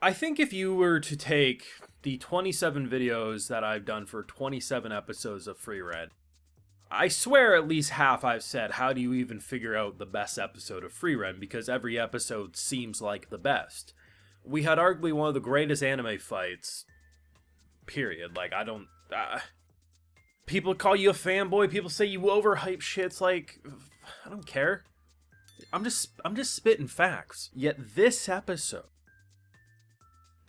I think if you were to take the 27 videos that I've done for 27 episodes of Frieren, I swear at least half I've said, how do you even figure out the best episode of Frieren? Because every episode seems like the best. We had arguably one of the greatest anime fights, period. Like, I don't. People call you a fanboy, people say you overhype shit. It's like, I don't care. I'm just spitting facts. Yet this episode,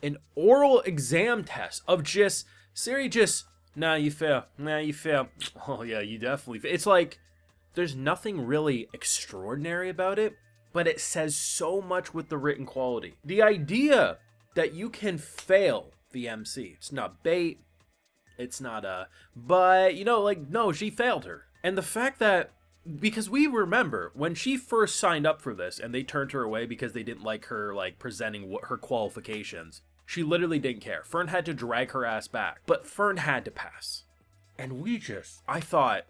an oral exam test of just Siri just nah you fail, nah you fail, oh yeah you definitely fail. It's like there's nothing really extraordinary about it, but it says so much with the written quality. The idea that you can fail the MC, it's not bait, it's not but you know, like, no, she failed her. And the fact that, because we remember when she first signed up for this and they turned her away because they didn't like her like presenting what her qualifications, she literally didn't care. Fern had to drag her ass back, but Fern had to pass. And I thought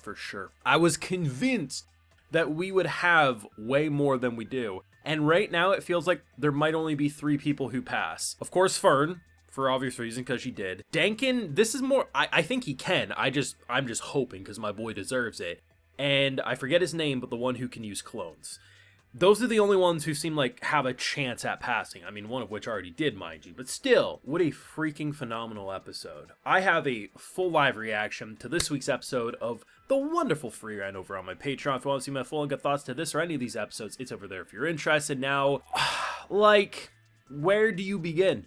for sure, I was convinced that we would have way more than we do. And right now it feels like there might only be 3 people who pass. Of course Fern, for obvious reason, because she did. Dankin, this is more, I think he can. I'm just hoping, because my boy deserves it. And I forget his name, but the one who can use clones. Those are the only ones who seem like have a chance at passing. I mean, one of which already did, mind you. But still, what a freaking phenomenal episode. I have a full live reaction to this week's episode of the wonderful Frieren over on my Patreon. If you want to see my full and good thoughts to this or any of these episodes, it's over there if you're interested. Now, like, where do you begin?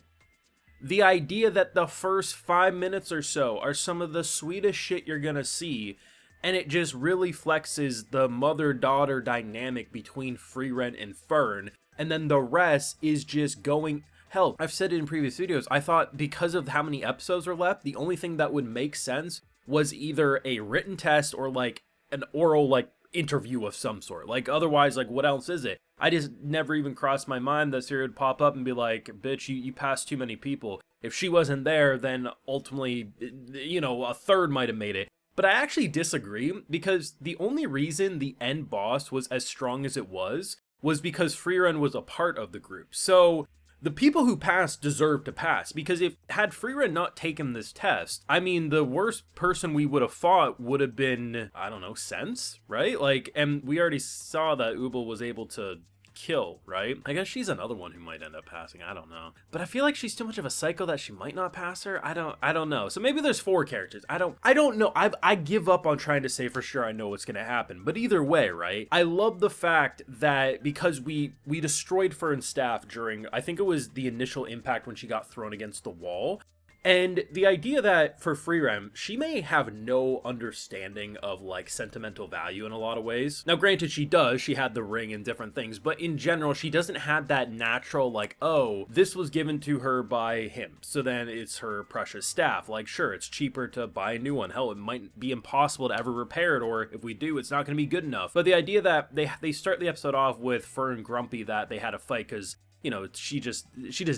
The idea that the first 5 minutes or so are some of the sweetest shit you're gonna see, and it just really flexes the mother-daughter dynamic between Frieren and Fern, and then the rest is just going. Hell, I've said it in previous videos, I thought because of how many episodes are left, the only thing that would make sense was either a written test or like an oral like interview of some sort. Like, otherwise, like, what else is it? I just never even crossed my mind that Siri would pop up and be like, bitch, you passed too many people. If she wasn't there, then ultimately, you know, a third might have made it. But I actually disagree, because the only reason the end boss was as strong as it was because Frieren was a part of the group. So the people who passed deserve to pass, because if had Frieren not taken this test, I mean, the worst person we would have fought would have been, I don't know, Sense, right? Like, and we already saw that Ubel was able to kill, right? I guess she's another one who might end up passing, I don't know. But I feel like she's too much of a psycho that she might not pass her. I don't know. So maybe there's 4 characters. I don't know. I give up on trying to say for sure I know what's gonna happen. But either way, right? I love the fact that because we destroyed Fern's staff during, I think it was the initial impact when she got thrown against the wall. And the idea that for Frieren, she may have no understanding of like sentimental value in a lot of ways. Now, granted, she does. She had the ring and different things, but in general, she doesn't have that natural like, oh, this was given to her by him, so then it's her precious staff. Like, sure, it's cheaper to buy a new one. Hell, it might be impossible to ever repair it, or if we do, it's not going to be good enough. But the idea that they start the episode off with Fern grumpy that they had a fight because, you know, she just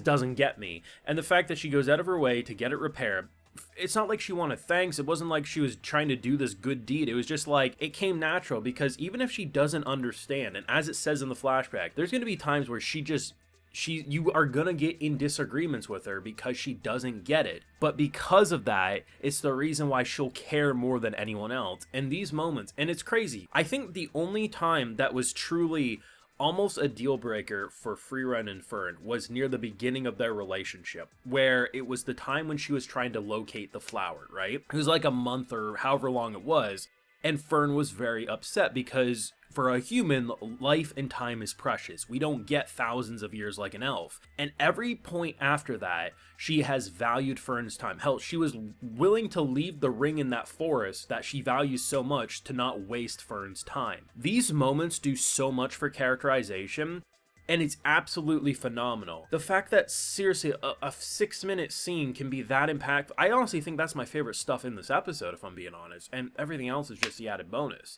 doesn't get me. And the fact that she goes out of her way to get it repaired, it's not like she wanted thanks. It wasn't like she was trying to do this good deed. It was just like, it came natural, because even if she doesn't understand, and as it says in the flashback, there's going to be times where you are gonna get in disagreements with her because she doesn't get it. But because of that, it's the reason why she'll care more than anyone else. And these moments, and it's crazy, I think the only time that was truly almost a deal breaker for Frieren and Fern was near the beginning of their relationship, where it was the time when she was trying to locate the flower, right? It was like a month or however long it was, and Fern was very upset because for a human, life and time is precious. We don't get thousands of years like an elf. And every point after that, she has valued Fern's time. Hell, she was willing to leave the ring in that forest that she values so much to not waste Fern's time. These moments do so much for characterization, and it's absolutely phenomenal. The fact that, seriously, a 6-minute scene can be that impactful, I honestly think that's my favorite stuff in this episode, if I'm being honest, and everything else is just the added bonus.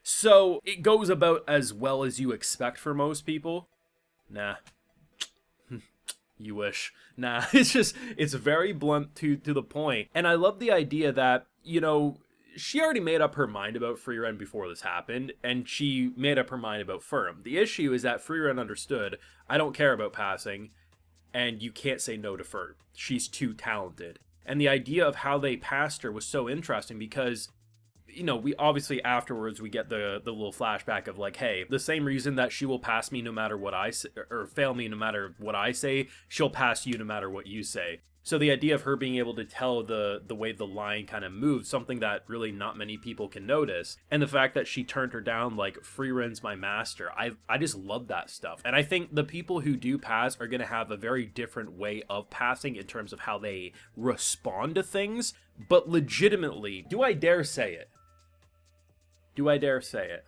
So, it goes about as well as you expect for most people. Nah. You wish. Nah, it's very blunt to the point. And I love the idea that, you know, she already made up her mind about Frieren before this happened, and she made up her mind about Fern. The issue is that Frieren understood, I don't care about passing, and you can't say no to Fern. She's too talented. And the idea of how they passed her was so interesting because, you know, we obviously afterwards we get the little flashback of like, hey, the same reason that she will pass me no matter what I say, or fail me no matter what I say, she'll pass you no matter what you say. So the idea of her being able to tell the way the line kind of moves, something that really not many people can notice, and the fact that she turned her down like Frieren's my master, I just love that stuff. And I think the people who do pass are going to have a very different way of passing in terms of how they respond to things. But legitimately, do I dare say it? Do I dare say it?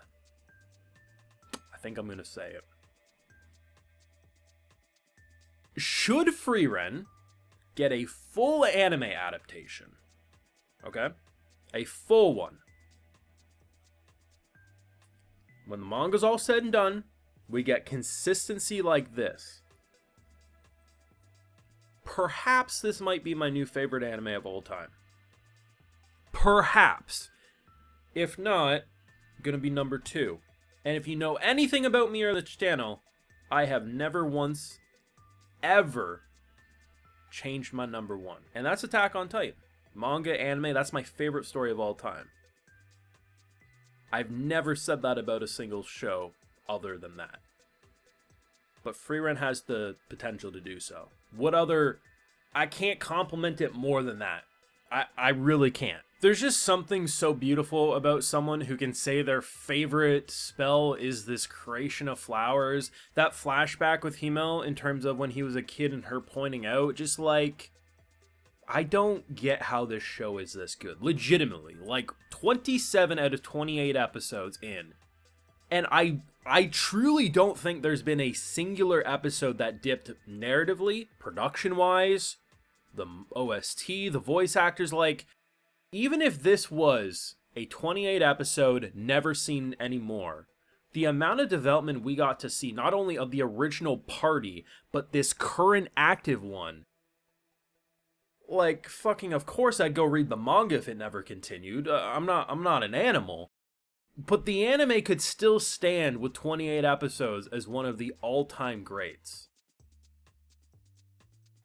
I think I'm going to say it. Should Frieren get a full anime adaptation, okay? A full one. When the manga's all said and done, we get consistency like this. Perhaps this might be my new favorite anime of all time. Perhaps. If not, gonna be number 2. And if you know anything about me or the channel, I have never once, ever changed my number 1. And that's Attack on Titan. Manga, anime, that's my favorite story of all time. I've never said that about a single show other than that. But Frieren has the potential to do so. What other... I can't compliment it more than that. I really can't. There's just something so beautiful about someone who can say their favorite spell is this creation of flowers. That flashback with Himmel in terms of when he was a kid and her pointing out, just like, I don't get how this show is this good. Legitimately, like 27 out of 28 episodes in. And I truly don't think there's been a singular episode that dipped narratively, production-wise, the OST, the voice actors, like, even if this was a 28 episode, never seen anymore, the amount of development we got to see, not only of the original party, but this current active one, like, fucking, of course I'd go read the manga if it never continued. I'm not an animal. But the anime could still stand with 28 episodes as one of the all-time greats.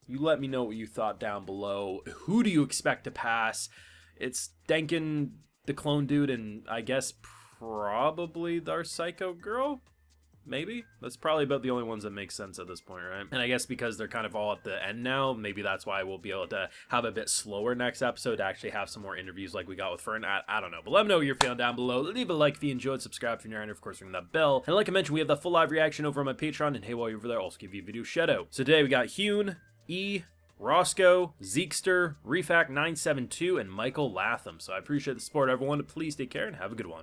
You let me know what you thought down below. Who do you expect to pass? It's Denkin, the clone dude, and I guess probably our psycho girl? Maybe? That's probably about the only ones that make sense at this point, right? And I guess because they're kind of all at the end now, maybe that's why we'll be able to have a bit slower next episode to actually have some more interviews like we got with Fern. I don't know. But let me know what you're feeling down below. Leave a like if you enjoyed, subscribe if you're new, and of course ring that bell. And like I mentioned, we have the full live reaction over on my Patreon, and hey, while you're over there, I'll also give you a video shout out. So today we got Hune, E, Roscoe, Zeekster, Refac972, and Michael Latham. So I appreciate the support, everyone. Please take care and have a good one.